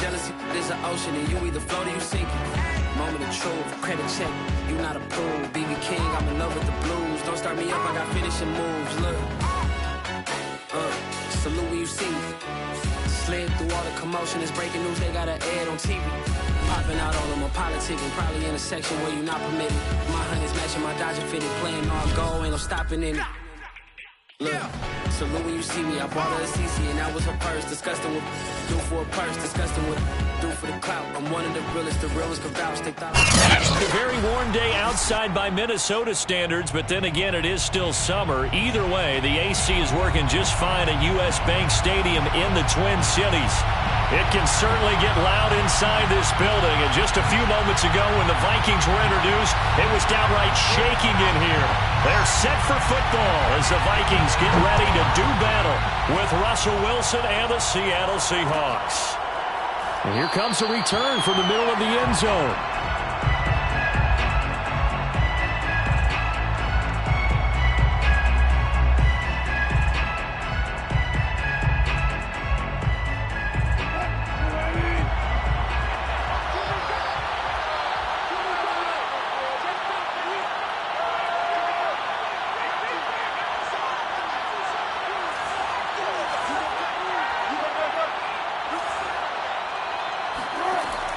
Jealousy is an ocean, and you either float or you sink. Moment of truth, credit check, you not approved. BB King, I'm in love with the blues. Don't start me up, I got finishing moves. Look, salute when you see me. Slid through all the commotion, it's breaking news, they got an ad on TV. Popping out all of my politicking, probably in a section where you not permitted. My honey's matching my Dodger fitted, playing all go, ain't no stopping in it. Look, salute when you see me, I bought her a CC and that was her purse. Disgusting with do for a purse, disgusting with do for the clout. I'm one of the realest can vouch. They thought a very warm day outside by Minnesota standards, but then again, it is still summer. Either way, the AC is working just fine at U.S. Bank Stadium in the Twin Cities. It can certainly get loud inside this building, and just a few moments ago when the Vikings were introduced, it was downright shaking in here. They're set for football as the Vikings get ready to do battle with Russell Wilson and the Seattle Seahawks. And here comes a return from the middle of the end zone.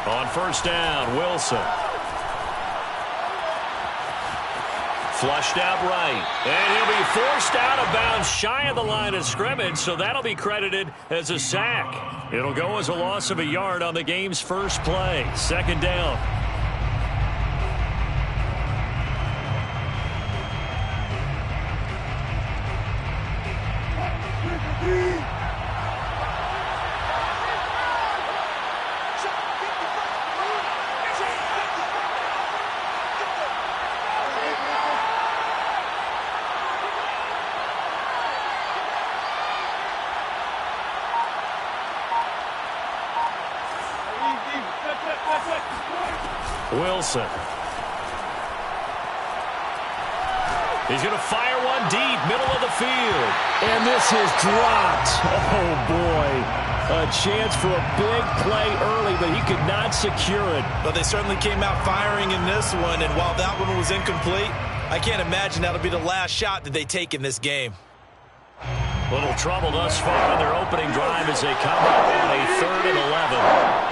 On first down, Wilson. Flushed out right. And he'll be forced out of bounds shy of the line of scrimmage, so that'll be credited as a sack. It'll go as a loss of a yard on the game's first play. Second down. Wilson. He's going to fire one deep, middle of the field. And this is dropped. Oh, boy. A chance for a big play early, but he could not secure it. But they certainly came out firing in this one, and while that one was incomplete, I can't imagine that'll be the last shot that they take in this game. Little trouble thus far in their opening drive as they come up on a 3rd and 11.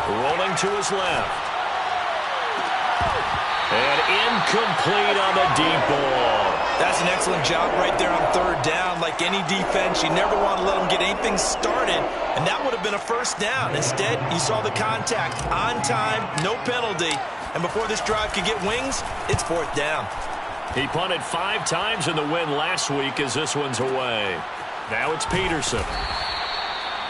Rolling to his left. And incomplete on the deep ball. That's an excellent job right there on 3rd down. Like any defense, you never want to let them get anything started, and that would have been a first down. Instead, you saw the contact on time, no penalty, and before this drive could get wings, it's 4th down. He punted 5 times in the win last week as this one's away. Now it's Peterson.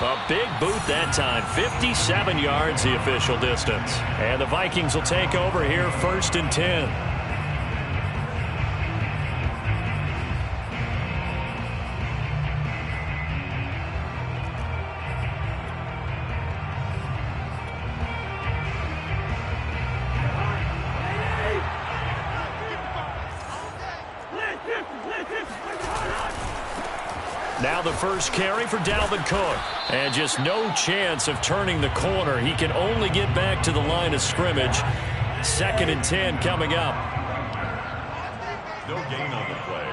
A big boot that time, 57 yards the official distance. And the Vikings will take over here 1st and 10. Now the first carry for Dalvin Cook. And just no chance of turning the corner. He can only get back to the line of scrimmage. 2nd and 10 coming up. No gain on the play.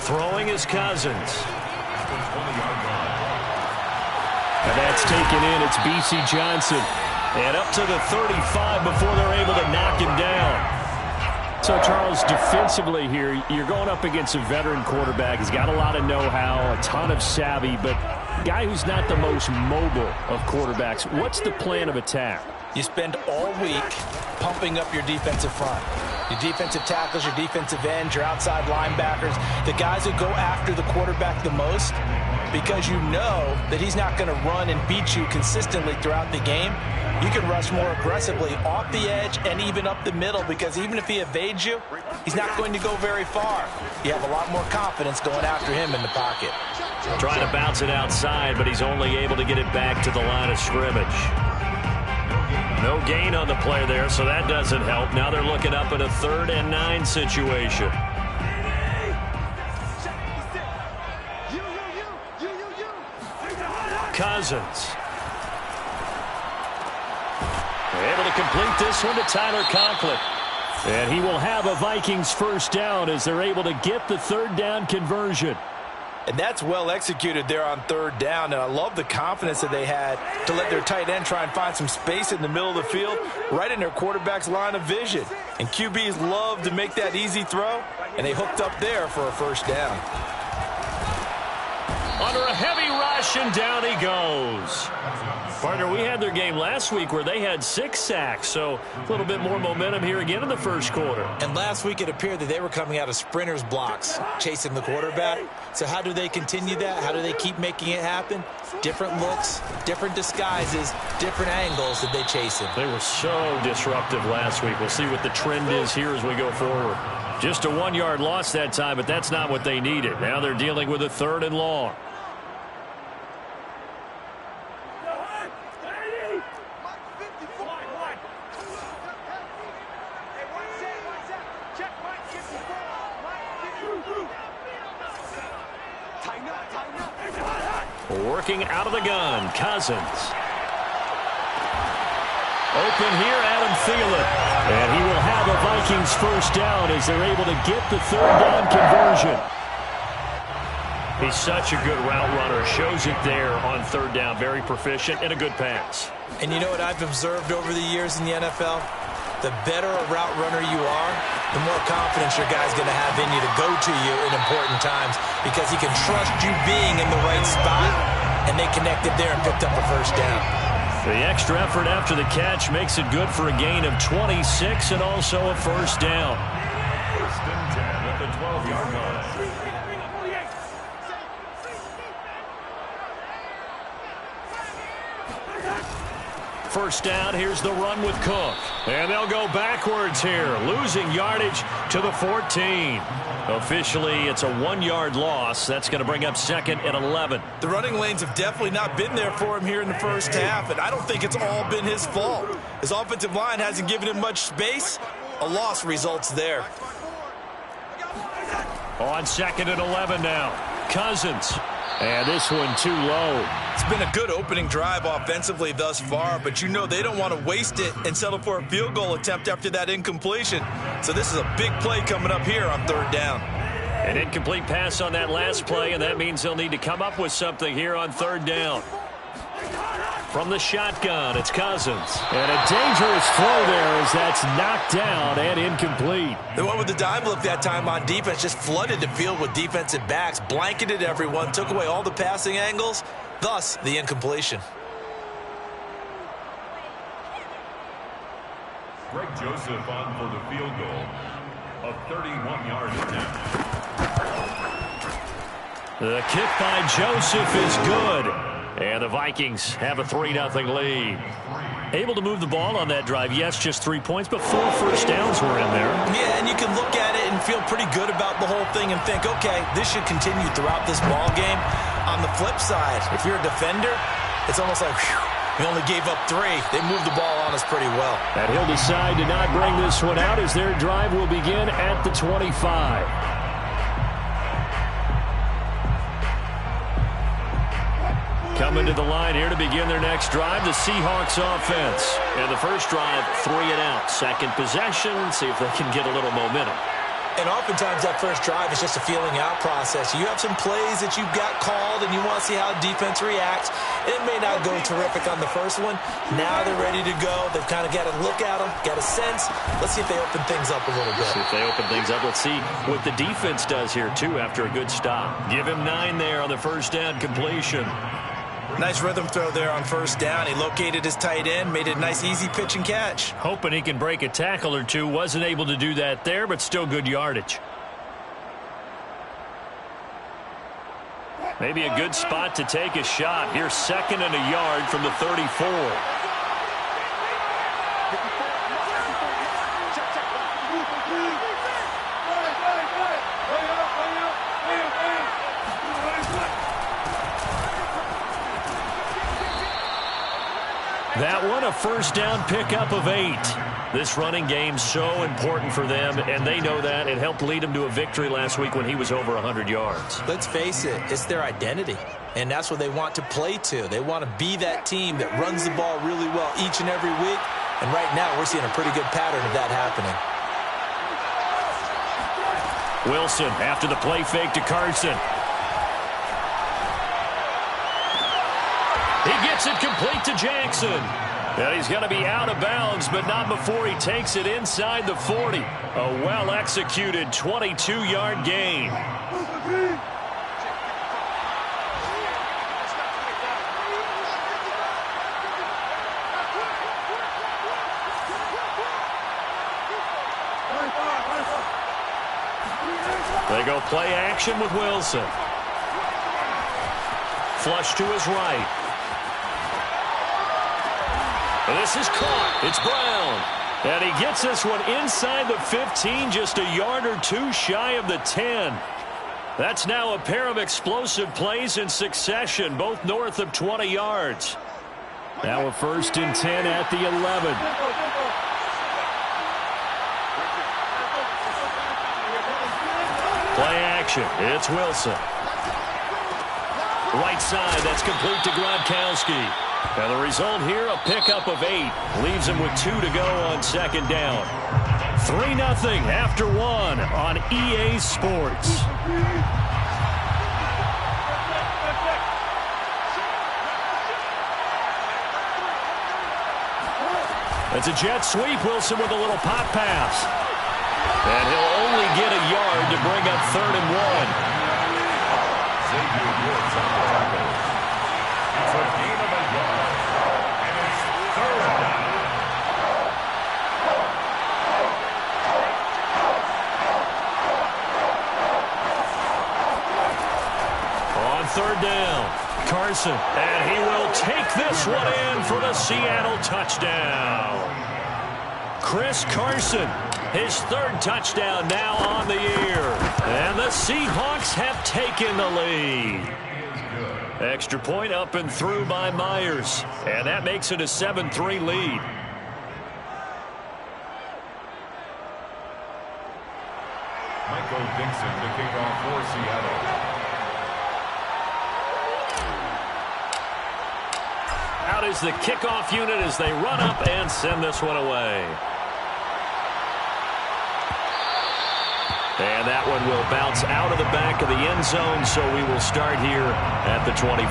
Throwing his Cousins. And that's taken in. It's B.C. Johnson. And up to the 35 before they're able to knock him down. So, Charles, defensively here, you're going up against a veteran quarterback. He's got a lot of know-how, a ton of savvy, but a guy who's not the most mobile of quarterbacks. What's the plan of attack? You spend all week pumping up your defensive front. Your defensive tackles, your defensive ends, your outside linebackers, the guys who go after the quarterback the most, because you know that he's not going to run and beat you consistently throughout the game. You can rush more aggressively off the edge and even up the middle, because even if he evades you, he's not going to go very far. You have a lot more confidence going after him in the pocket. Trying to bounce it outside, but he's only able to get it back to the line of scrimmage. No gain on the play there, so that doesn't help. Now they're looking up at a 3rd and 9 situation. Cousins. Able to complete this one to Tyler Conklin. And he will have a Vikings first down as they're able to get the 3rd down conversion. And that's well executed there on 3rd down. And I love the confidence that they had to let their tight end try and find some space in the middle of the field, right in their quarterback's line of vision. And QBs love to make that easy throw, and they hooked up there for a first down. Under a heavy rush, and down he goes. Partner, we had their game last week where they had 6 sacks, so a little bit more momentum here again in the first quarter. And last week it appeared that they were coming out of sprinters blocks, chasing the quarterback. So how do they continue that? How do they keep making it happen? Different looks, different disguises, different angles that they chase him. They were so disruptive last week. We'll see what the trend is here as we go forward. Just a 1-yard loss that time, but that's not what they needed. Now they're dealing with a 3rd and long. Working out of the gun, Cousins. Open here, Adam Thielen. And he will have a Vikings first down as they're able to get the 3rd down conversion. He's such a good route runner. Shows it there on 3rd down. Very proficient and a good pass. And you know what I've observed over the years in the NFL? The better a route runner you are, the more confidence your guy's going to have in you to go to you in important times because he can trust you being in the right spot, and they connected there and picked up a first down. The extra effort after the catch makes it good for a gain of 26 and also a first down. 1st and 10 at the 12-yard line. First down, here's the run with Cook. And they'll go backwards here, losing yardage to the 14. Officially, it's a 1-yard loss. That's going to bring up 2nd and 11. The running lanes have definitely not been there for him here in the first half, and I don't think it's all been his fault. His offensive line hasn't given him much space. A loss results there. On 2nd and 11 now. Cousins. And this one too low. It's been a good opening drive offensively thus far, but you know they don't want to waste it and settle for a field goal attempt after that incompletion. So this is a big play coming up here on 3rd down. An incomplete pass on that last play, and that means they'll need to come up with something here on 3rd down. From the shotgun, it's Cousins. And a dangerous throw there as that's knocked down and incomplete. They went with the dime look that time on defense, just flooded the field with defensive backs, blanketed everyone, took away all the passing angles, thus the incompletion. Greg Joseph on for the field goal, a 31-yard attempt. The kick by Joseph is good. And the Vikings have a 3-0 lead. Able to move the ball on that drive. Yes, just 3 points, but 4 first downs were in there. Yeah, and you can look at it and feel pretty good about the whole thing and think, okay, this should continue throughout this ball game. On the flip side, if you're a defender, it's almost like, whew, we only gave up 3. They moved the ball on us pretty well. And he'll decide to not bring this one out as their drive will begin at the 25. Coming to the line here to begin their next drive, the Seahawks offense. And the first drive, 3 and out. Second possession, see if they can get a little momentum. And oftentimes that first drive is just a feeling out process. You have some plays that you've got called and you want to see how defense reacts. It may not go terrific on the first one. Now they're ready to go. They've kind of got to look at them, got a sense. Let's see if they open things up a little bit. See if they open things up. Let's see what the defense does here, too, after a good stop. Give him 9 there on the first down completion. Nice rhythm throw there on first down. He located his tight end, made it a nice easy pitch and catch. Hoping he can break a tackle or two. Wasn't able to do that there, but still good yardage. Maybe a good spot to take a shot. Here's 2nd and a yard from the 34. That That one a first down pickup of 8. This running game so important for them, and they know that. It helped lead them to a victory last week when he was over 100 yards. Let's face it, it's their identity, and that's what they want to play to. They want to be that team that runs the ball really well each and every week, and right now we're seeing a pretty good pattern of that happening. Wilson after the play fake to Carson. He gets it complete to Jackson. And he's going to be out of bounds, but not before he takes it inside the 40. A well-executed 22-yard gain. They go play action with Wilson. Flush to his right. This is caught. It's Brown. And he gets this one inside the 15, just a yard or two shy of the 10. That's now a pair of explosive plays in succession, both north of 20 yards. Now a 1st and 10 at the 11. Play action. It's Wilson. Right side, that's complete to Gronkowski. And the result here, a pickup of 8. Leaves him with 2 to go on 2nd down. 3-0 after 1 on EA Sports. It's a jet sweep. Wilson with a little pop pass. And he'll only get a yard to bring up 3rd and 1. It's a gain of a yard, and it's 3rd down. On 3rd down, Carson, and he will take this one in for the Seattle touchdown. Chris Carson, his 3rd touchdown now on the year. And the Seahawks have taken the lead. Extra point up and through by Myers. And that makes it a 7-3 lead. Michael Dixon to kick off for Seattle. Out is the kickoff unit as they run up and send this one away. And that one will bounce out of the back of the end zone, so we will start here at the 25.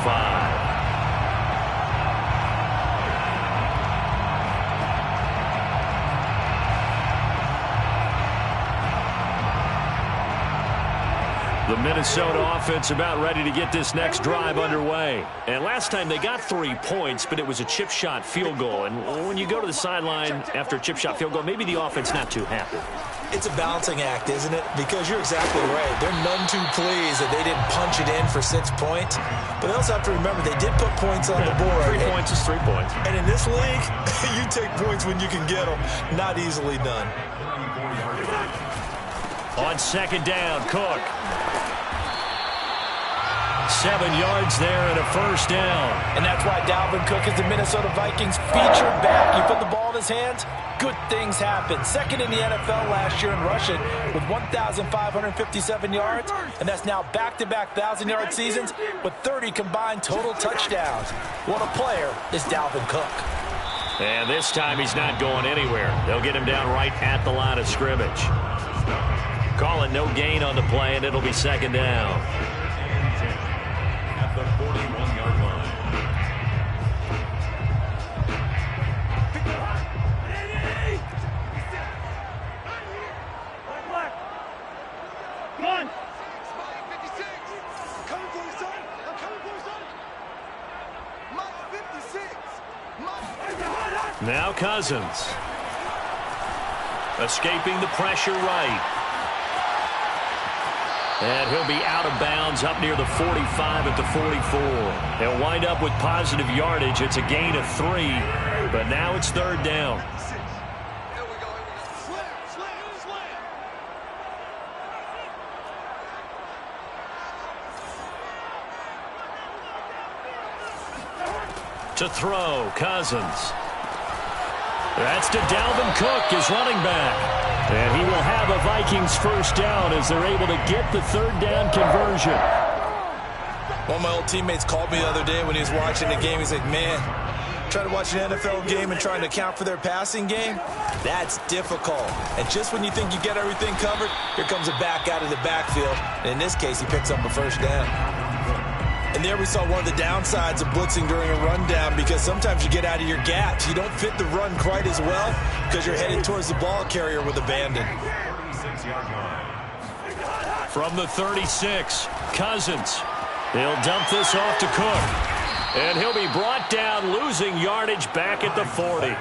The Minnesota offense about ready to get this next drive underway. And last time they got 3 points, but it was a chip shot field goal. And when you go to the sideline after a chip shot field goal, maybe the offense not too happy. It's a balancing act, isn't it? Because you're exactly right. They're none too pleased that they didn't punch it in for 6 points. But they also have to remember they did put points on the board. 3 points is 3 points. And in this league, you take points when you can get them. Not easily done. On 2nd down, Cook. 7 yards there and a 1st down. And that's why Dalvin Cook is the Minnesota Vikings featured back. You put the ball in his hands, good things happen. 2nd in the NFL last year in rushing with 1,557 yards. And that's now back-to-back 1,000-yard seasons with 30 combined total touchdowns. What a player is Dalvin Cook. And this time he's not going anywhere. They'll get him down right at the line of scrimmage. Call it no gain on the play, and it'll be 2nd down. At the 41-yard line. Come on. 56. Coming for you, son. I'm coming for you, son. Mike 56. Now Cousins. Escaping the pressure right. And he'll be out of bounds up near the 45 at the 44. He'll wind up with positive yardage. It's a gain of 3, but now it's 3rd down. Here we go. Slam. To throw, Cousins. That's to Dalvin Cook, his running back. And he will have a Vikings first down as they're able to get the third down conversion. One of my old teammates called me the other day when he was watching the game. He's like, man, trying to watch an NFL game and trying to account for their passing game, that's difficult. And just when you think you get everything covered, here comes a back out of the backfield. And in this case, he picks up a first down. And there we saw one of the downsides of blitzing during a rundown, because sometimes you get out of your gaps. You don't fit the run quite as well because you're headed towards the ball carrier with abandon. From the 36, Cousins. He'll dump this off to Cook. And he'll be brought down, losing yardage back at the 40.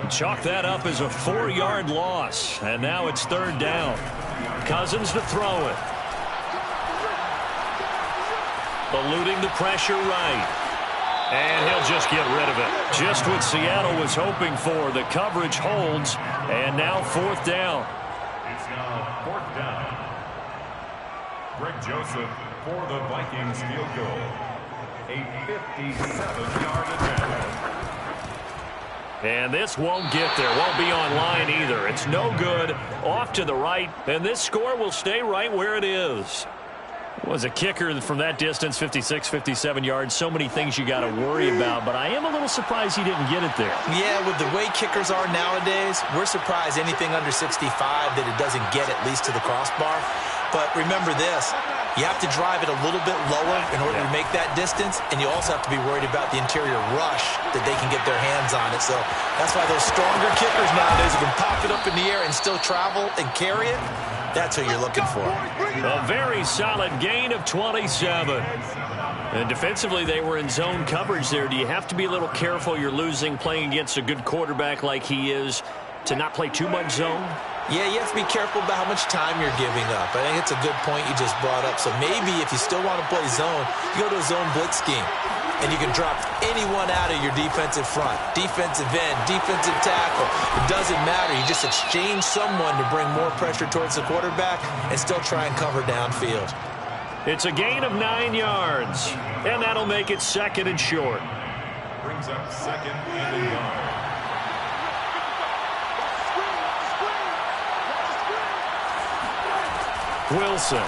Chalk that up as a 4-yard loss. And now it's third down. Cousins to throw it. Eluding the pressure right. And he'll just get rid of it. Just what Seattle was hoping for. The coverage holds. And now fourth down. It's now fourth down. Greg Joseph for the Vikings field goal. A 57-yard advantage. And this won't get there. Won't be online either. It's no good. Off to the right. And this score will stay right where it is. Was a kicker from that distance, 56, 57 yards. So many things you got to worry about, but I am a little surprised he didn't get it there. Yeah, with the way kickers are nowadays, we're surprised anything under 65 that it doesn't get at least to the crossbar. But remember this, you have to drive it a little bit lower in order to make that distance, and you also have to be worried about the interior rush that they can get their hands on it. So that's why those stronger kickers nowadays who can pop it up in the air and still travel and carry it, that's what you're looking for. A very solid gain of 27. And defensively, they were in zone coverage there. Do you have to be a little careful? You're losing, playing against a good quarterback like he is, to not play too much zone? Yeah, you have to be careful about how much time you're giving up. I think it's a good point you just brought up. So maybe if you still want to play zone, you go to a zone blitz scheme. And you can drop anyone out of your defensive front. Defensive end, defensive tackle. It doesn't matter. You just exchange someone to bring more pressure towards the quarterback and still try and cover downfield. It's a gain of 9 yards. And that'll make it second and short. Brings up second and a yard. Wilson.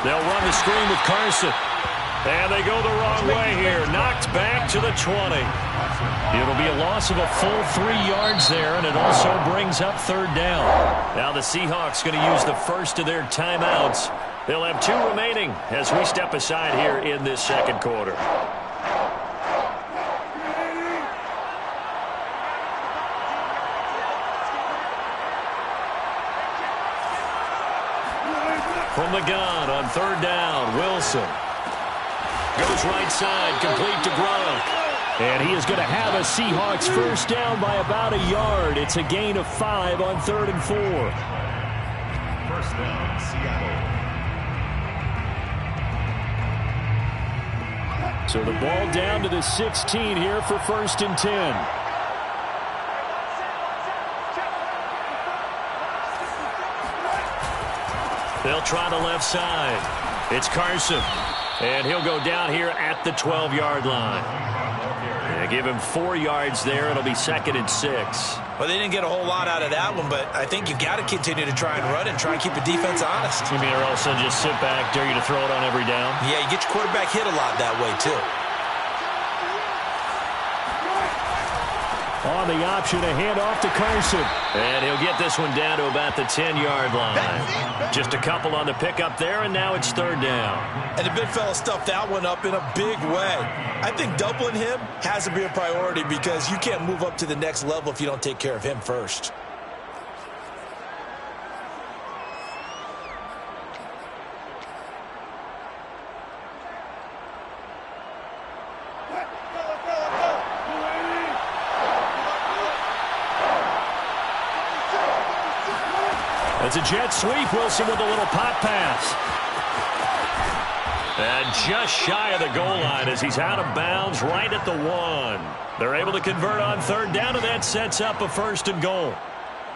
They'll run the screen with Carson. And they go the wrong way here. Knocked back to the 20. It'll be a loss of a full 3 yards there, and it also brings up third down. Now the Seahawks going to use the first of their timeouts. They'll have 2 remaining as we step aside here in this second quarter. From the gun on third down, Wilson. Goes right side, complete to Gronk. And he is going to have a Seahawks first down by about a yard. It's a gain of 5 on 3rd and 4. First down, Seattle. So the ball down to the 16 here for 1st and 10. They'll try the left side. It's Carson. And he'll go down here at the 12-yard line. Yeah, give him 4 yards there. It'll be 2nd and 6. Well, they didn't get a whole lot out of that one, but I think you've got to continue to try and run and try and keep the defense honest. You mean, or else they'll just sit back, dare you to throw it on every down? Yeah, you get your quarterback hit a lot that way, too. On the option, a handoff to Carson. And he'll get this one down to about the 10-yard line. Just a couple on the pickup there, and now it's third down. And the big fella stuffed that one up in a big way. I think doubling him has to be a priority because you can't move up to the next level if you don't take care of him first. It's a jet sweep. Wilson with a little pop pass. And just shy of the goal line as he's out of bounds right at the 1. They're able to convert on third down, and that sets up a 1st and goal.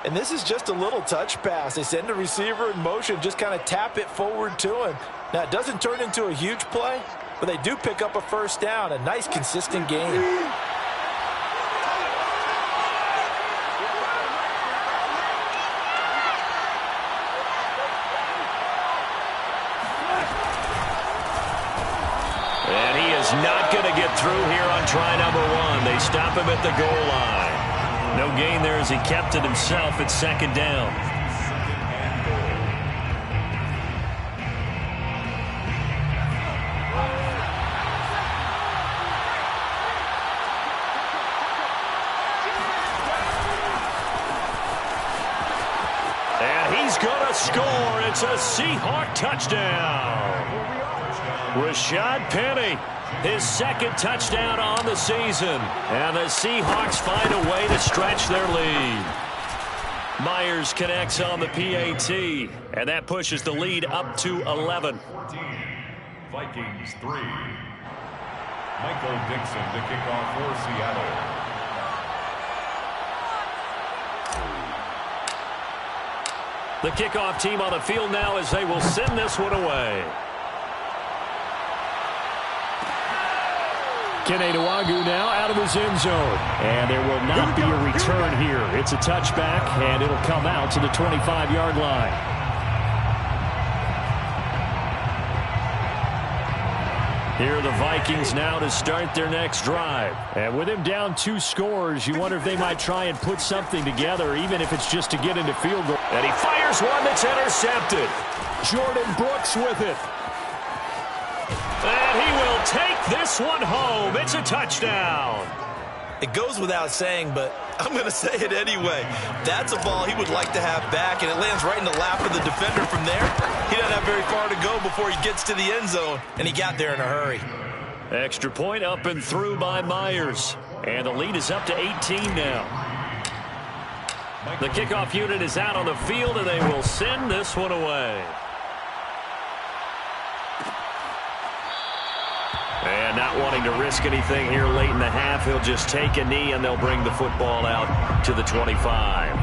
And this is just a little touch pass. They send the receiver in motion, just kind of tap it forward to him. Now, it doesn't turn into a huge play, but they do pick up a first down. A nice, consistent game. He's not going to get through here on try number 1. They stop him at the goal line. No gain there as he kept it himself at second down. And he's going to score. It's a Seahawk touchdown. Rashad Penny, his second touchdown on the season. And the Seahawks find a way to stretch their lead. Myers connects on the PAT, and that pushes the lead up to 11. 14, Vikings 3. Michael Dixon to kick off for Seattle. The kickoff team on the field now as they will send this one away. Keneduagu now out of his end zone. And there will not be a return here. It's a touchback, and it'll come out to the 25-yard line. Here are the Vikings now to start their next drive. And with him down 2 scores, you wonder if they might try and put something together, even if it's just to get into field goal. And he fires one that's intercepted. Jordan Brooks with it. And he will take this one home. It's a touchdown. It goes without saying, but I'm going to say it anyway. That's a ball he would like to have back, and it lands right in the lap of the defender from there. He doesn't have very far to go before he gets to the end zone, and he got there in a hurry. Extra point up and through by Myers. And the lead is up to 18 now. The kickoff unit is out on the field, and they will send this one away. And not wanting to risk anything here late in the half, he'll just take a knee, and they'll bring the football out to the 25.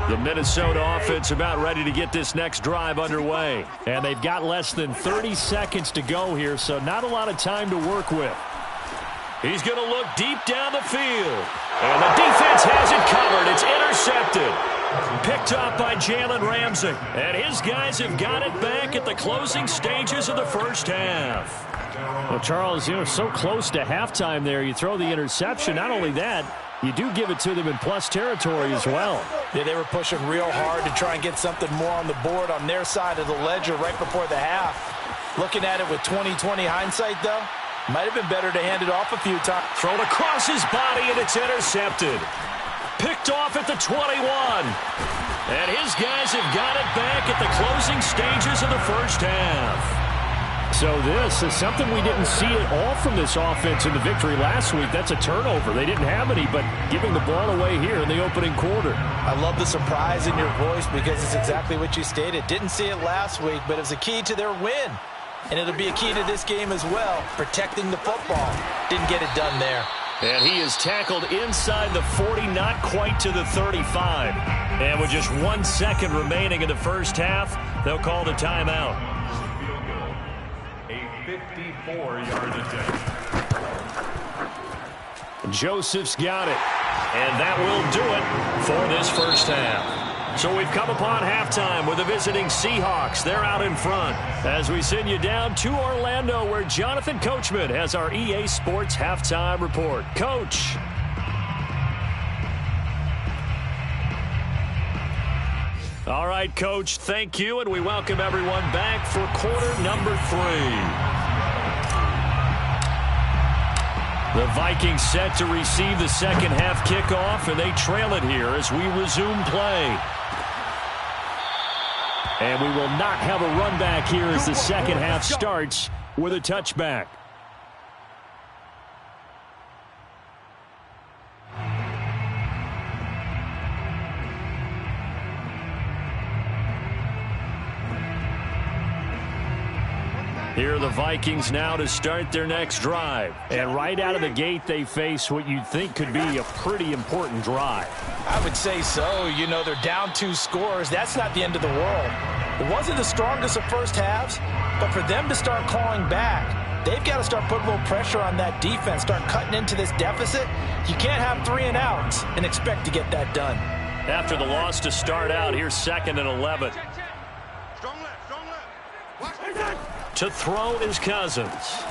The Minnesota offense about ready to get this next drive underway. And they've got less than 30 seconds to go here, so not a lot of time to work with. He's going to look deep down the field. And the defense has it covered. It's intercepted. Picked up by Jalen Ramsey. And his guys have got it back at the closing stages of the first half. Well, Charles, so close to halftime there. You throw the interception. Not only that, you do give it to them in plus territory as well. Yeah, they were pushing real hard to try and get something more on the board on their side of the ledger right before the half. Looking at it with 20/20 hindsight, though, might have been better to hand it off a few times. Thrown across his body, and it's intercepted. Picked off at the 21. And his guys have got it back at the closing stages of the first half. So this is something we didn't see at all from this offense in the victory last week. That's a turnover. They didn't have any, but giving the ball away here in the opening quarter. I love the surprise in your voice because it's exactly what you stated. Didn't see it last week, but it was a key to their win. And it'll be a key to this game as well, protecting the football. Didn't get it done there. And he is tackled inside the 40, not quite to the 35. And with just 1 second remaining in the first half, they'll call the timeout. A 54-yard attempt. Joseph's got it. And that will do it for this first half. So we've come upon halftime with the visiting Seahawks. They're out in front as we send you down to Orlando, where Jonathan Coachman has our EA Sports halftime report. Coach. All right, Coach, thank you, and we welcome everyone back for quarter number 3. The Vikings set to receive the second half kickoff, and they trail it here as we resume play. And we will not have a run back here as the second half starts with a touchback. Here are the Vikings now to start their next drive. And right out of the gate, they face what you'd think could be a pretty important drive. I would say so. You know, they're down 2 scores. That's not the end of the world. It wasn't the strongest of first halves, but for them to start clawing back, they've got to start putting a little pressure on that defense, start cutting into this deficit. You can't have 3 and outs and expect to get that done. after the loss to start out. Here's 2nd and 11. Strong left. To throw is Cousins.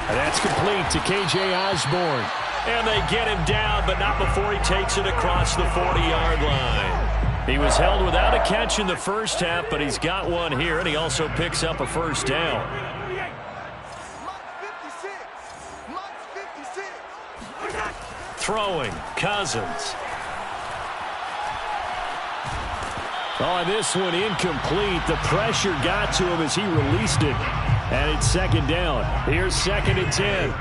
And that's complete to K.J. Osborne. And they get him down, but not before he takes it across the 40-yard line. He was held without a catch in the first half, but he's got one here, and he also picks up a first down. Throwing, Cousins. Oh, this one incomplete. The pressure got to him as he released it. And it's 2nd down. Here's 2nd and 10.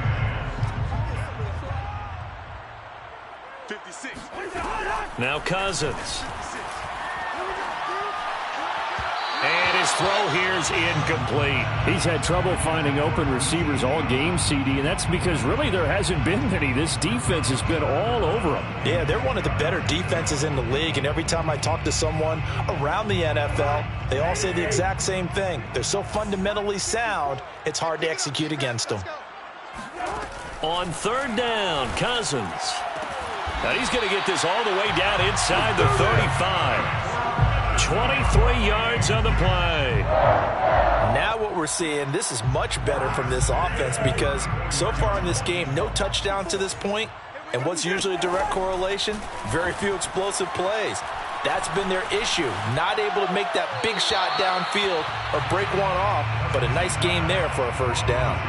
56. Now Cousins. And his throw here is incomplete. He's had trouble finding open receivers all game, CD, and that's because really there hasn't been many. This defense has been all over him. Yeah, they're one of the better defenses in the league, and every time I talk to someone around the NFL, they all say the exact same thing. They're so fundamentally sound, it's hard to execute against them. On 3rd down, Cousins. And he's going to get this all the way down inside the 35. 23 yards on the play. Now what we're seeing, this is much better from this offense because so far in this game, no touchdown to this point. And what's usually a direct correlation? Very few explosive plays. That's been their issue. Not able to make that big shot downfield or break one off, but a nice game there for a first down.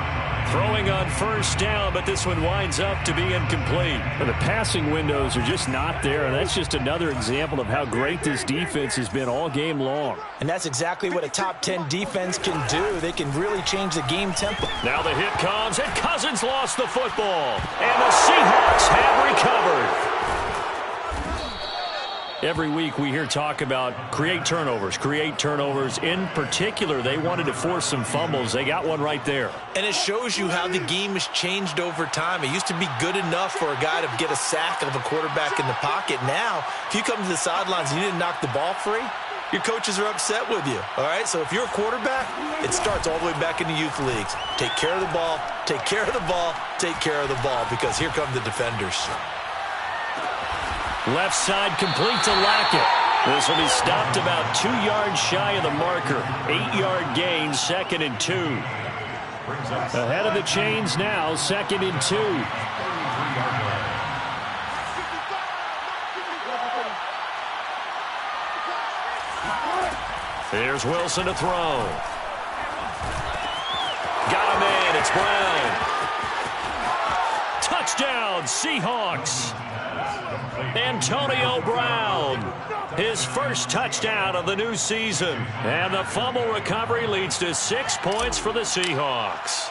Throwing on 1st down, but this one winds up to be incomplete. The passing windows are just not there, and that's just another example of how great this defense has been all game long. And that's exactly what a top 10 defense can do. They can really change the game tempo. Now the hit comes, and Cousins lost the football. And the Seahawks have recovered. Every week we hear talk about create turnovers. In particular, they wanted to force some fumbles. They got one right there. And it shows you how the game has changed over time. It used to be good enough for a guy to get a sack of a quarterback in the pocket. Now, if you come to the sidelines and you didn't knock the ball free, your coaches are upset with you. All right, so if you're a quarterback, it starts all the way back in the youth leagues. Take care of the ball, take care of the ball, take care of the ball, because here come the defenders. Left side complete to Lackett. This will be stopped about 2 yards shy of the marker. 8-yard gain, 2nd and 2. Ahead of the chains now, 2nd and 2. Here's Wilson to throw. Got him in. It's Brown. Touchdown, Seahawks. Antonio Brown, his first touchdown of the new season. And the fumble recovery leads to 6 points for the Seahawks.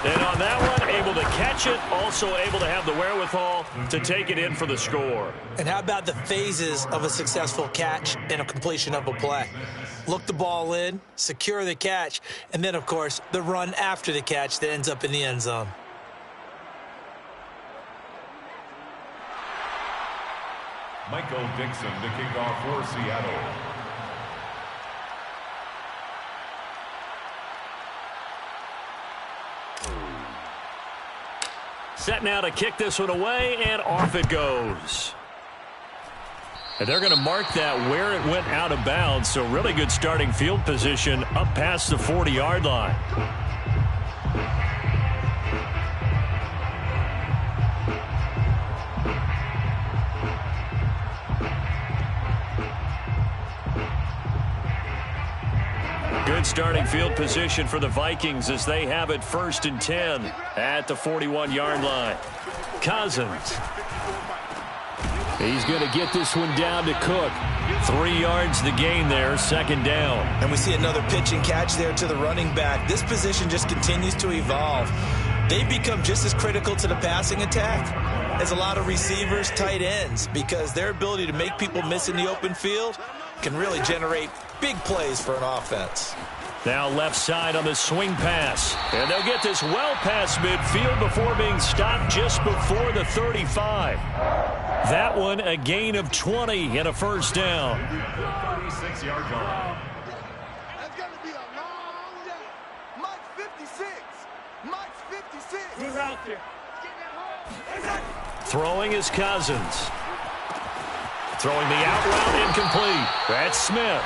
And on that one, able to catch it, also able to have the wherewithal to take it in for the score. And how about the phases of a successful catch and a completion of a play? Look the ball in, secure the catch, and then, of course, the run after the catch that ends up in the end zone. Michael Dixon to kick off for Seattle. Set now to kick this one away, and off it goes. And they're going to mark that where it went out of bounds, so really good starting field position up past the 40-yard line. Good starting field position for the Vikings as they have it 1st and 10 at the 41-yard line. Cousins. He's going to get this one down to Cook. 3 yards the gain there, 2nd down. And we see another pitch and catch there to the running back. This position just continues to evolve. They become just as critical to the passing attack as a lot of receivers, tight ends, because their ability to make people miss in the open field can really generate big plays for an offense. Now left side on the swing pass. And they'll get this well past midfield before being stopped just before the 35. That one a gain of 20 and a first down. 36-yard line. That's going to be a long day. Mike 56. Mike 56. Move out there. Throwing is Cousins. Throwing the out route incomplete. That's Smith.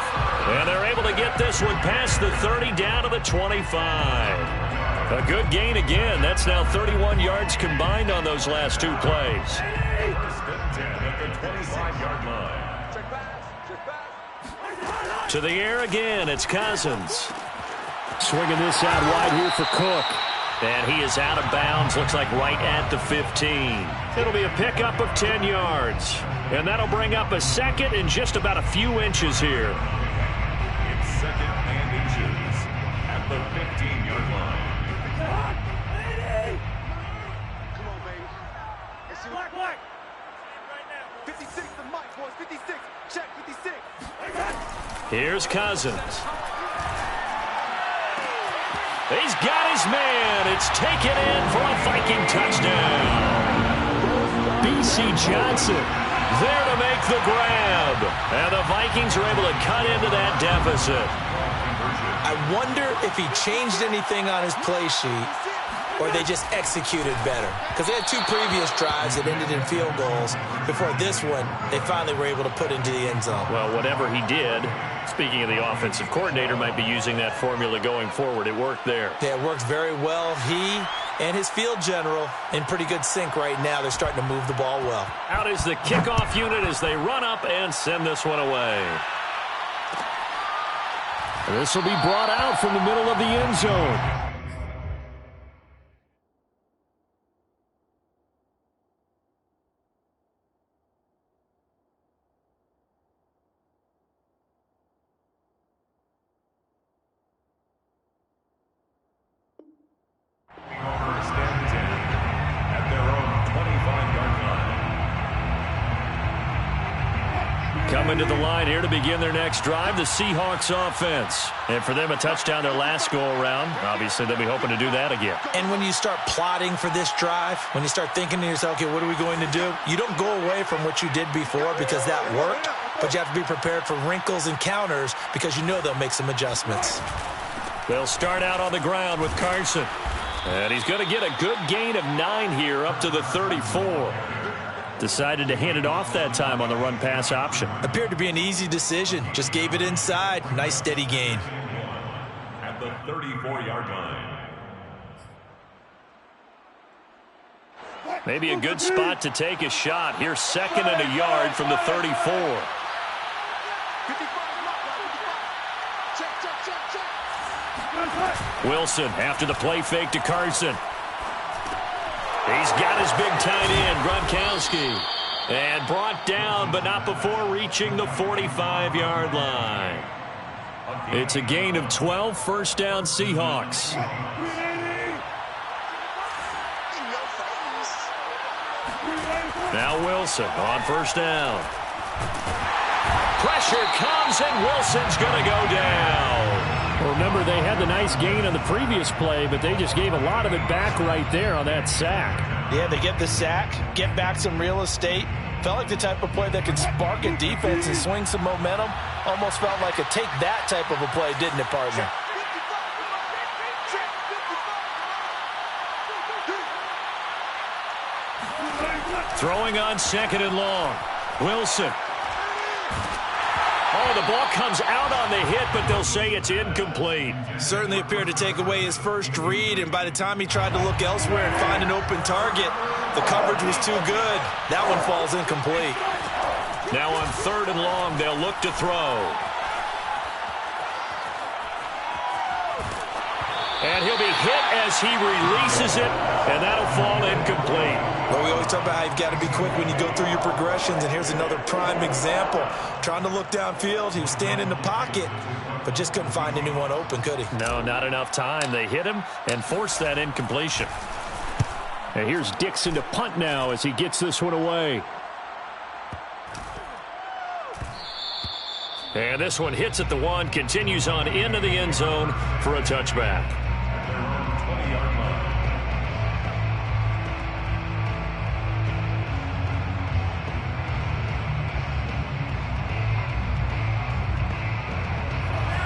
And they're able to get this one past the 30 down to the 25. A good gain again. That's now 31 yards combined on those last two plays. First and 10 at the 25-yard line. To the air again, it's Cousins. Swinging this out wide here for Cook. And he is out of bounds, looks like right at the 15. It'll be a pickup of 10 yards. And that'll bring up a second and just about a few inches here. It's second and inches at the 15-yard line. Come on, baby. Let's see what... Black. 56, the mic, boys. 56. Check, 56. Here's Cousins. He's got his man. It's taken in for a Viking touchdown. B.C. Johnson there to make the grab. And the Vikings are able to cut into that deficit. I wonder if he changed anything on his play sheet or they just executed better. Because they had two previous drives that ended in field goals. Before this one, they finally were able to put into the end zone. Well, whatever he did, speaking of the offensive coordinator, might be using that formula going forward. It worked there. Yeah, it worked very well. He and his field general in pretty good sync right now. They're starting to move the ball well. Out is the kickoff unit as they run up and send this one away. This will be brought out from the middle of the end zone. First and 10 at their own 25-yard line. Coming to the line here to begin their next drive, the Seahawks offense. And for them, a touchdown their last go-around. Obviously, they'll be hoping to do that again. And when you start plotting for this drive, when you start thinking to yourself, okay, what are we going to do? You don't go away from what you did before because that worked, but you have to be prepared for wrinkles and counters because you know they'll make some adjustments. They'll start out on the ground with Carson. And he's going to get a good gain of 9 here up to the 34. Decided to hand it off that time on the run-pass option. Appeared to be an easy decision. Just gave it inside. Nice steady gain. At the 34-yard line. Maybe a good spot to take a shot. Here's second and a yard from the 34. Wilson after the play fake to Carson. He's got his big tight end, Gronkowski. And brought down, but not before reaching the 45-yard line. It's a gain of 12, first down Seahawks. Now Wilson on first down. Pressure comes, and Wilson's going to go down. Well, remember, they had the nice gain on the previous play, but they just gave a lot of it back right there on that sack. Yeah, they get the sack, get back some real estate. Felt like the type of play that could spark a defense and swing some momentum. Almost felt like a take that type of a play, didn't it, partner? Throwing on second and long. Wilson. Oh, the ball comes out on the hit, but they'll say it's incomplete. Certainly appeared to take away his first read, and by the time he tried to look elsewhere and find an open target, the coverage was too good. That one falls incomplete. Now on third and long, they'll look to throw. And he'll be hit as he releases it, and that'll fall incomplete. Well, we always talk about how you've got to be quick when you go through your progressions, and here's another prime example. Trying to look downfield, he was standing in the pocket, but just couldn't find anyone open, could he? No, not enough time. They hit him and forced that incompletion. And here's Dixon to punt now as he gets this one away. And this one hits at the 1, continues on into the end zone for a touchback.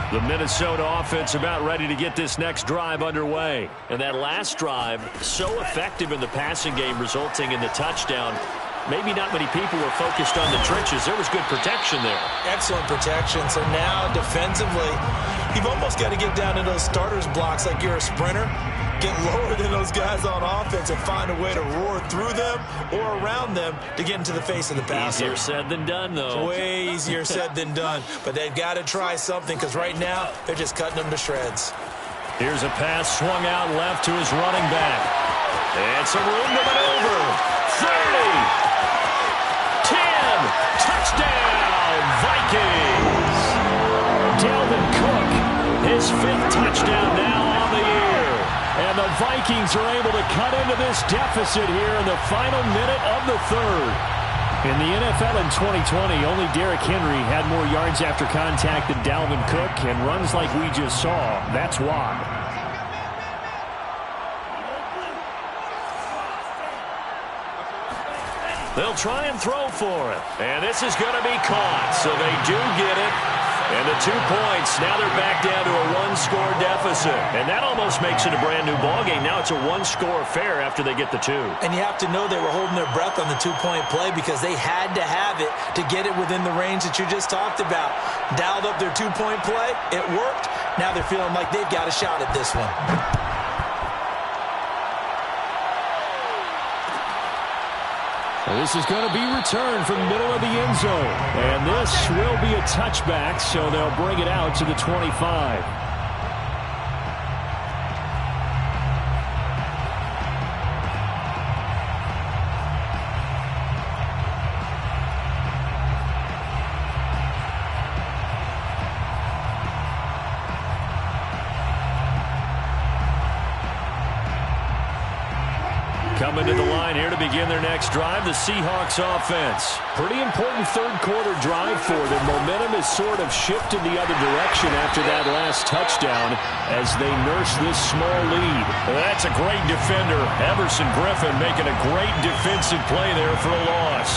The Minnesota offense about ready to get this next drive underway. And that last drive, so effective in the passing game, resulting in the touchdown. maybe not many people were focused on the trenches. There was good protection there. Excellent protection. So now defensively, you've almost got to get down to those starters blocks like you're a sprinter. Get lower than those guys on offense and find a way to roar through them or around them to get into the face of the passer. Easier said than done, though. Way easier said than done. But they've got to try something because right now they're just cutting them to shreds. Here's a pass swung out left to his running back. It's a room to maneuver. 30. 10. Touchdown, Vikings. Dalvin Cook, his 5th touchdown now on the year. And the Vikings are able to cut into this deficit here in the final minute of the 3rd. In the NFL in 2020, only Derrick Henry had more yards after contact than Dalvin Cook, and runs like we just saw. That's why. They'll try and throw for it. And this is going to be caught, so they do get it. And the 2 points, now they're back down to a 1-score deficit. And that almost makes it a brand-new ballgame. Now it's a 1-score affair after they get the 2. And you have to know they were holding their breath on the 2-point play because they had to have it to get it within the range that you just talked about. Dialed up their 2-point play. It worked. Now they're feeling like they've got a shot at this one. This is going to be returned from the middle of the end zone. And this will be a touchback, so they'll bring it out to the 25. Coming to the line here to begin their next drive, the Seahawks offense. Pretty important third-quarter drive for them. Momentum has sort of shifted the other direction after that last touchdown as they nurse this small lead. That's a great defender. Everson Griffin making a great defensive play there for a loss.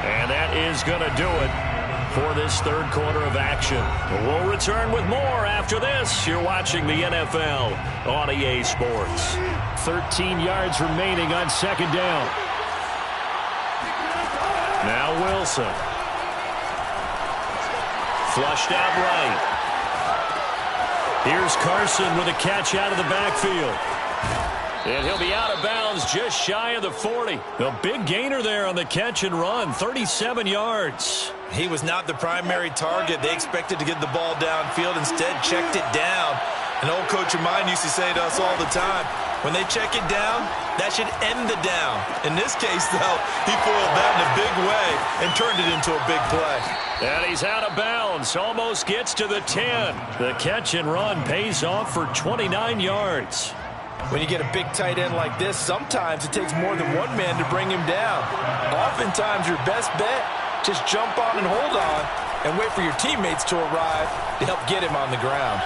And that is going to do it for this third quarter of action. We'll return with more after this. You're watching the NFL on EA Sports. 13 yards remaining on second down. Now Wilson. Flushed out right. Here's Carson with a catch out of the backfield. And he'll be out of bounds just shy of the 40. A big gainer there on the catch and run, 37 yards. He was not the primary target. They expected to get the ball downfield. Instead, checked it down. An old coach of mine used to say to us all the time, when they check it down, that should end the down. In this case, though, he foiled that in a big way and turned it into a big play. And he's out of bounds. Almost gets to the 10. The catch and run pays off for 29 yards. When you get a big tight end like this, sometimes it takes more than one man to bring him down. Oftentimes, your best bet, just jump on and hold on and wait for your teammates to arrive to help get him on the ground.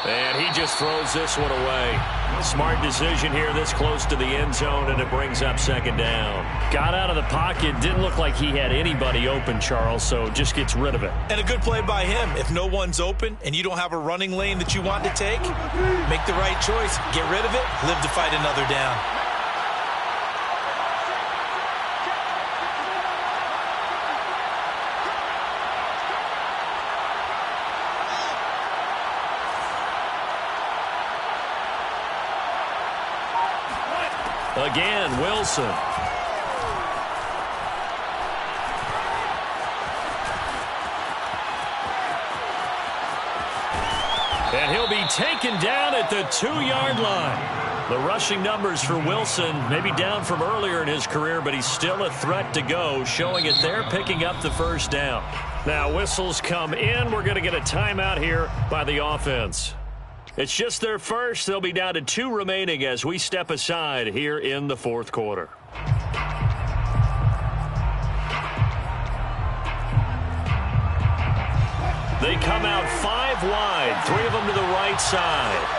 And he just throws this one away. Smart decision here this close to the end zone, and it brings up second down. Got out of the pocket. Didn't look like he had anybody open, Charles, so just gets rid of it. And a good play by him. If no one's open and you don't have a running lane that you want to take, make the right choice. Get rid of it. Live to fight another down. Again, Wilson. And he'll be taken down at the 2-yard line. The rushing numbers for Wilson maybe down from earlier in his career, but he's still a threat to go, showing it there, picking up the first down. Now whistles come in. We're going to get a timeout here by the offense. It's just their first. They'll be down to 2 remaining as we step aside here in the fourth quarter. They come out 5 wide, 3 of them to the right side.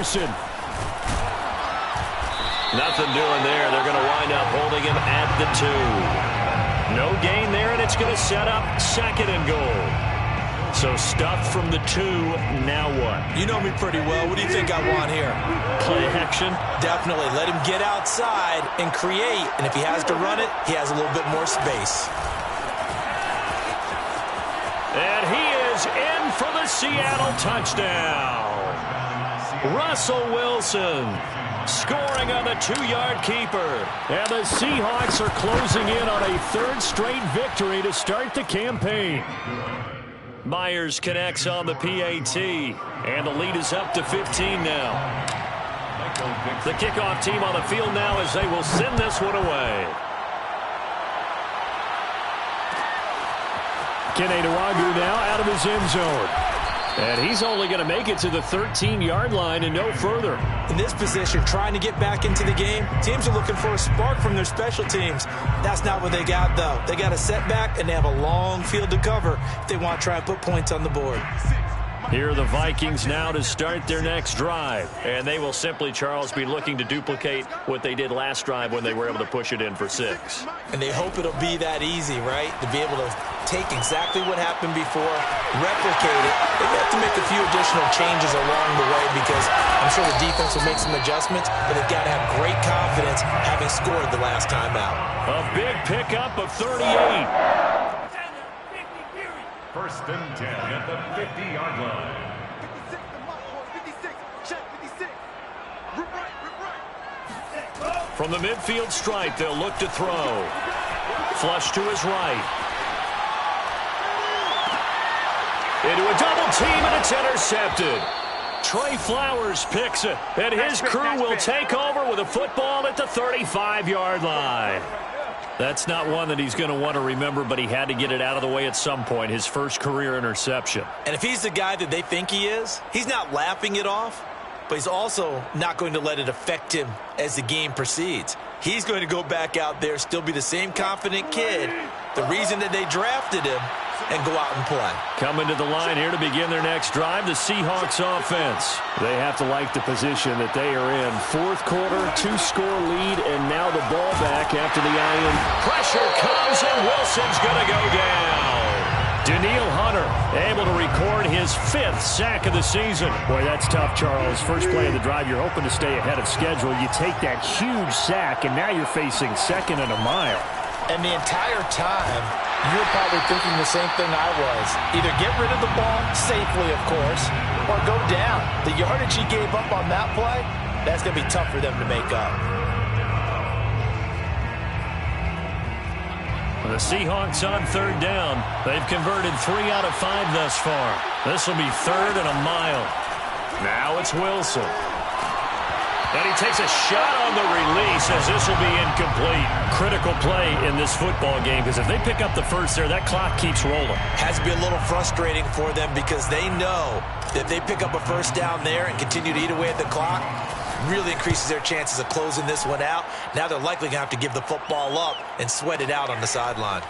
Anderson. Nothing doing there. They're going to wind up holding him at the 2. No gain there, and it's going to set up 2nd and goal. So stuffed from the 2, now what? You know me pretty well. What do you think I want here? Play action? Definitely. Let him get outside and create. And if he has to run it, he has a little bit more space. And he is in for the Seattle touchdown. Russell Wilson scoring on the 2-yard keeper. And the Seahawks are closing in on a 3rd straight victory to start the campaign. Myers connects on the PAT, and the lead is up to 15 now. The kickoff team on the field now as they will send this one away. Kene Nwangwu now out of his end zone. And he's only going to make it to the 13-yard line and no further. In this position, trying to get back into the game, teams are looking for a spark from their special teams. That's not what they got, though. They got a setback, and they have a long field to cover if they want to try and put points on the board. Here are the Vikings now to start their next drive. And they will simply, Charles, be looking to duplicate what they did last drive when they were able to push it in for 6. And they hope it'll be that easy, right? To be able to take exactly what happened before, replicate it. They have to make a few additional changes along the way because I'm sure the defense will make some adjustments, but they've got to have great confidence having scored the last time out. A big pickup of 38. 1st and 10 at the 50-yard line. 56 the mark, boys. 56. Check 56. Rip right. From the midfield stripe, they'll look to throw. Flush to his right. Into a double team, and it's intercepted. Trey Flowers picks it, and his crew will take over with a football at the 35-yard line. That's not one that he's going to want to remember, but he had to get it out of the way at some point, his first career interception. And if he's the guy that they think he is, he's not laughing it off, but he's also not going to let it affect him as the game proceeds. He's going to go back out there, still be the same confident kid, the reason that they drafted him, and go out and play. Coming to the line here to begin their next drive, the Seahawks offense. They have to like the position that they are in. 4th quarter, 2-score lead, and now the ball back after the IN. Pressure comes, and Wilson's going to go down. Daniil Hunter able to record his 5th sack of the season. Boy, that's tough, Charles. First play of the drive, you're hoping to stay ahead of schedule. You take that huge sack, and now you're facing 2nd and a mile. And the entire time, you're probably thinking the same thing I was. Either get rid of the ball, safely of course, or go down. The yardage he gave up on that play, that's going to be tough for them to make up. The Seahawks on 3rd down. They've converted 3 out of 5 thus far. This will be 3rd and a mile. Now it's Wilson. And he takes a shot on the release as this will be incomplete. Critical play in this football game because if they pick up the first there, that clock keeps rolling. Has to be a little frustrating for them because they know that if they pick up a first down there and continue to eat away at the clock, really increases their chances of closing this one out. Now they're likely going to have to give the football up and sweat it out on the sideline.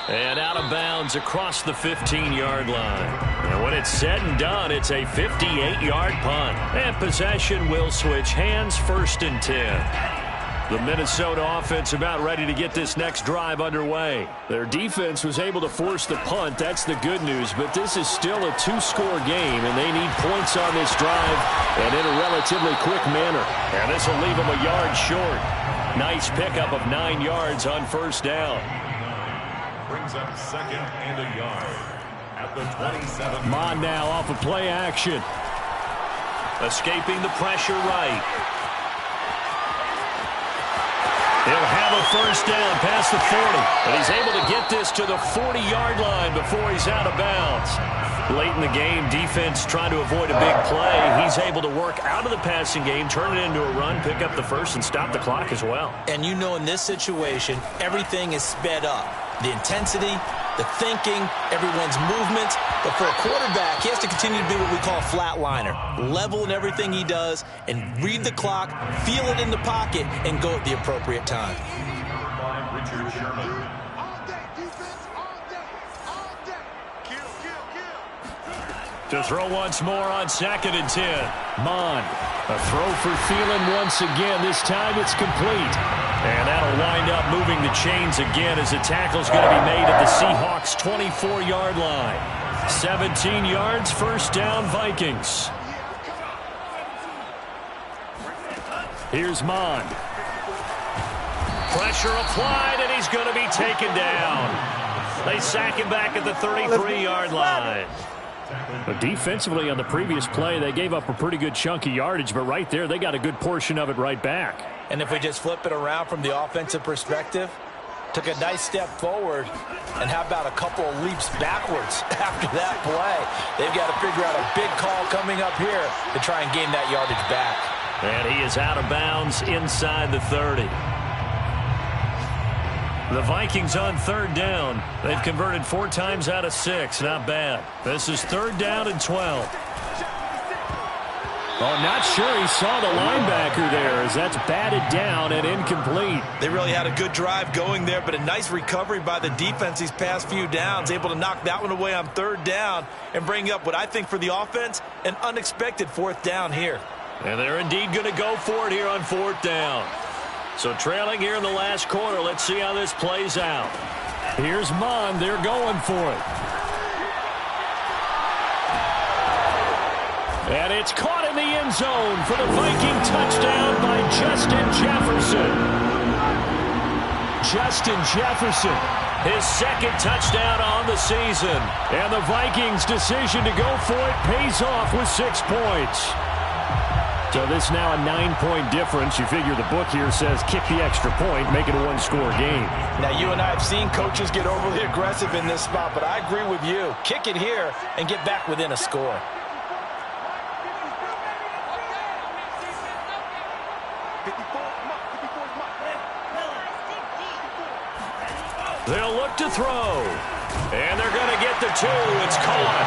And out of bounds across the 15-yard line. And when it's said and done, it's a 58-yard punt. And possession will switch hands, 1st and 10. The Minnesota offense about ready to get this next drive underway. Their defense was able to force the punt. That's the good news. But this is still a 2-score game, and they need points on this drive and in a relatively quick manner. And this will leave them a yard short. Nice pickup of 9 yards on 1st down. Brings up 2nd and a yard at the 27. Mon now off of play action. Escaping the pressure right. He'll have a 1st down past the 40. And he's able to get this to the 40-yard line before he's out of bounds. Late in the game, defense trying to avoid a big play. He's able to work out of the passing game, turn it into a run, pick up the first, and stop the clock as well. And you know in this situation, everything is sped up. The intensity, the thinking, everyone's movements. But for a quarterback, he has to continue to be what we call a flatliner. Level in everything he does and read the clock, feel it in the pocket, and go at the appropriate time. Richard Sherman. All day, defense, all day, all day. Kill, kill, kill. To throw once more on 2nd and 10. Mond. A throw for Thielen once again. This time it's complete. And that'll wind up moving the chains again as the tackle's going to be made at the Seahawks' 24-yard line. 17 yards, first down, Vikings. Here's Mond. Pressure applied, and he's going to be taken down. They sack him back at the 33-yard line. But defensively on the previous play, they gave up a pretty good chunk of yardage, but right there, they got a good portion of it right back. And if we just flip it around from the offensive perspective, took a nice step forward, and how about a couple of leaps backwards after that play? They've got to figure out a big call coming up here to try and gain that yardage back. And he is out of bounds inside the 30. The Vikings on 3rd down. They've converted 4 times out of 6. Not bad. This is 3rd down and 12. Oh, not sure he saw the linebacker there as that's batted down and incomplete. They really had a good drive going there, but a nice recovery by the defense these past few downs, able to knock that one away on 3rd down and bring up what I think for the offense, an unexpected 4th down here. And they're indeed going to go for it here on 4th down. So trailing here in the last quarter, let's see how this plays out. Here's Mond. They're going for it. And it's caught in the end zone for the Viking touchdown by Justin Jefferson. Justin Jefferson. His 2nd touchdown on the season. And the Vikings' decision to go for it pays off with 6 points. So this now a 9-point difference. You figure the book here says kick the extra point, make it a 1-score game. Now, you and I have seen coaches get overly aggressive in this spot, but I agree with you. Kick it here and get back within a score. They'll look to throw. And they're going to get the 2. It's caught.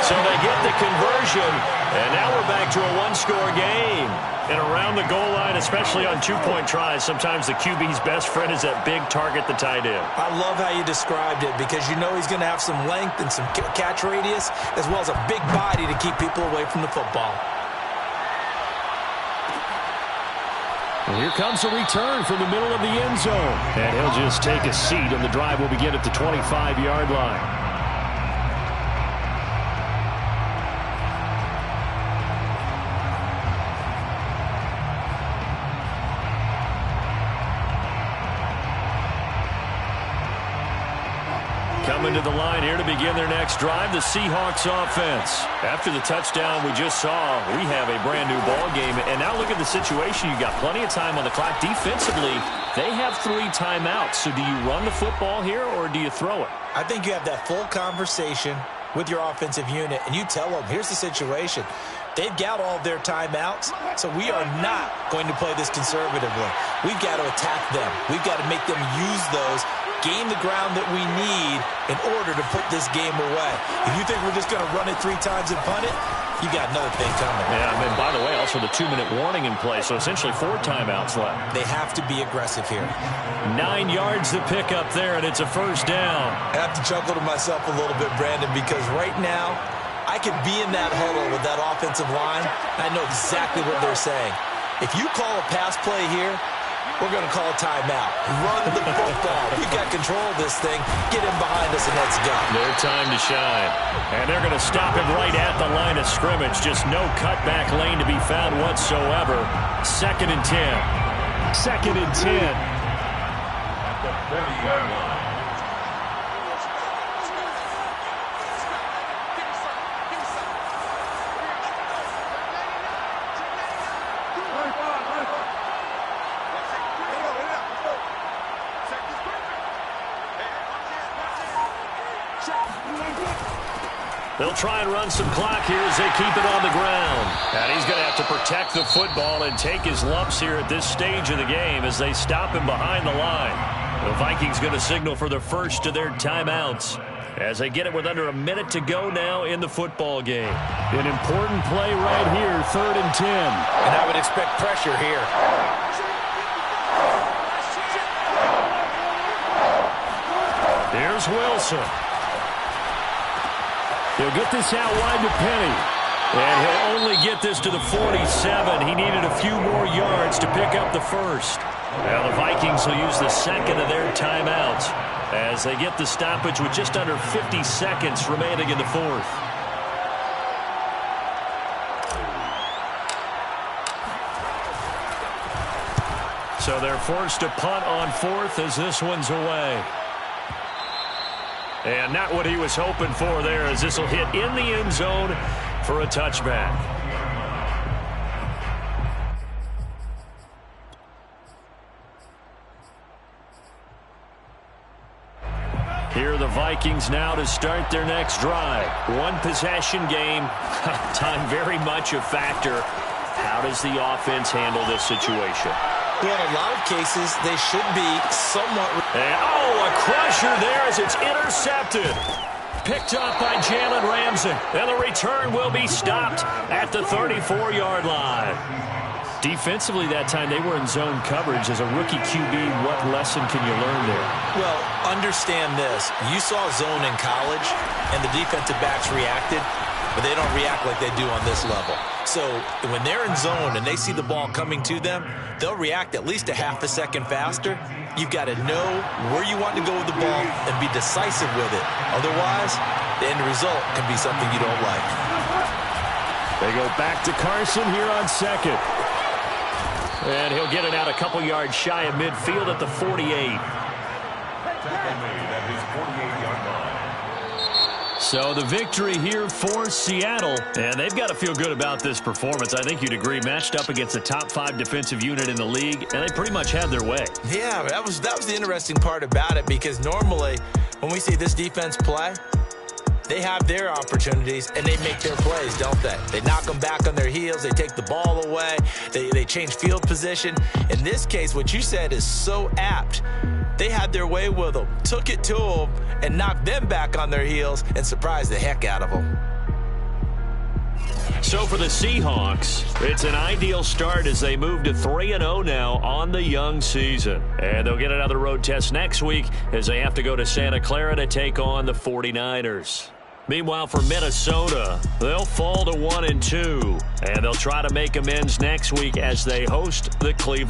So they get the conversion. And now we're back to a 1-score game. And around the goal line, especially on 2-point tries, sometimes the QB's best friend is that big target, the tight end. I love how you described it because you know he's going to have some length and some catch radius as well as a big body to keep people away from the football. And here comes a return from the middle of the end zone. And he'll just take a seat, and the drive will begin at the 25-yard line. Coming to the line here to begin their next drive, the Seahawks offense. After the touchdown we just saw, we have a brand-new ball game. And now look at the situation. You got plenty of time on the clock. Defensively, they have 3 timeouts. So do you run the football here or do you throw it? I think you have that full conversation with your offensive unit, and you tell them, here's the situation. They've got all of their timeouts, so we are not going to play this conservatively. We've got to attack them. We've got to make them use those, gain the ground that we need in order to put this game away. If you think we're just going to run it 3 times and punt it, you got another thing coming. Yeah, I mean, by the way, also the 2-minute warning in play, so essentially 4 timeouts left. They have to be aggressive here. 9 yards to pick up there, and it's a first down. I have to chuckle to myself a little bit, Brandon, because right now I could be in that huddle with that offensive line. I know exactly what they're saying. If you call a pass play here, we're going to call a timeout. Run the football. We've got control of this thing. Get him behind us, and let's go. Their time to shine. And they're going to stop him right at the line of scrimmage. Just no cutback lane to be found whatsoever. 2nd and 10. 2nd and 10. At the 30-yard line. They'll try and run some clock here as they keep it on the ground. And he's going to have to protect the football and take his lumps here at this stage of the game as they stop him behind the line. The Vikings going to signal for the first of their timeouts as they get it with under a minute to go now in the football game. An important play right here, 3rd and 10. And I would expect pressure here. Here's Wilson. He'll get this out wide to Penny. And he'll only get this to the 47. He needed a few more yards to pick up the first. Now the Vikings will use the second of their timeouts as they get the stoppage with just under 50 seconds remaining in the fourth. So they're forced to punt on fourth as this one's away. And not what he was hoping for there, as this will hit in the end zone for a touchback. Here are the Vikings now to start their next drive. One possession game. Time very much a factor. How does the offense handle this situation? Well, in a lot of cases, they should be somewhat... And, a crusher there as it's intercepted. Picked up by Jalen Ramsey. And the return will be stopped at the 34-yard line. Defensively that time, they were in zone coverage. As a rookie QB, what lesson can you learn there? Well, understand this. You saw zone in college, and the defensive backs reacted, but they don't react like they do on this level. So when they're in zone and they see the ball coming to them, they'll react at least a half a second faster. You've got to know where you want to go with the ball and be decisive with it. Otherwise, the end result can be something you don't like. They go back to Carson here on second. And he'll get it out a couple yards shy of midfield at the 48. So the victory here for Seattle. And they've got to feel good about this performance. I think you'd agree. Matched up against the top 5 defensive unit in the league, and they pretty much had their way. Yeah, that was the interesting part about it, because normally when we see this defense play, they have their opportunities, and they make their plays, don't they? They knock them back on their heels. They take the ball away. They change field position. In this case, what you said is so apt. They had their way with them, took it to them, and knocked them back on their heels and surprised the heck out of them. So for the Seahawks, it's an ideal start as they move to 3-0 now on the young season. And they'll get another road test next week as they have to go to Santa Clara to take on the 49ers. Meanwhile, for Minnesota, they'll fall to 1-2, and they'll try to make amends next week as they host the Cleveland